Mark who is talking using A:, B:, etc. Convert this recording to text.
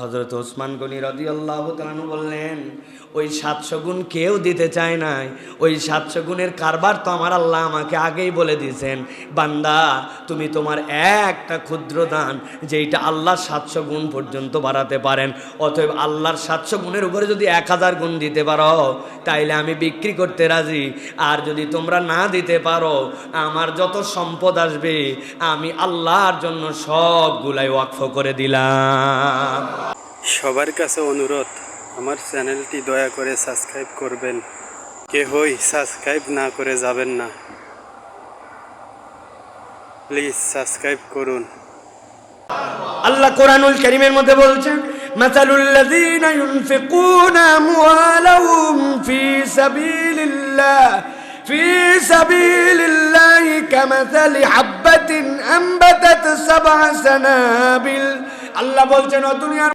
A: হযরত ওসমান গনি রাদিয়াল্লাহু তাআলা আনহু বললেন, ওই 700 গুণ কেউ দিতে চায় নাই। ওই 700 গুণের কারবার তো আমার আল্লাহ আমাকে আগেই বলে দিয়েছেন, বান্দা তুমি তোমার একটা ক্ষুদ্র দান যেইটা আল্লাহ 700 গুণ পর্যন্ত বাড়াতে পারেন, অতএব আল্লাহর 700 গুণের উপরে যদি 1000 গুণ দিতে পারো তাইলে আমি বিক্রি করতে রাজি। আর যদি তোমরা না দিতে পারো, আমার যত সম্পদ আসবে আমি আল্লাহর জন্য সবগুলাই ওয়াকফ করে দিলাম।
B: সবার কাছে অনুরোধ, আমার চ্যানেলটি দয়া করে সাবস্ক্রাইব করবেন। কেহই সাবস্ক্রাইব না করে যাবেন না, প্লিজ সাবস্ক্রাইব করুন।
A: আল্লাহ কোরআনুল কারীমের মধ্যে বলছেন, মাসালুল্লাযীনা ইউনফিকুনা আমওয়ালাহুম ফি সাবিলিল্লাহি কামাসালি হাববাতিন আনবাতাত সাবআ সানাবিল। আল্লাহ বলছেন, ও দুনিয়ার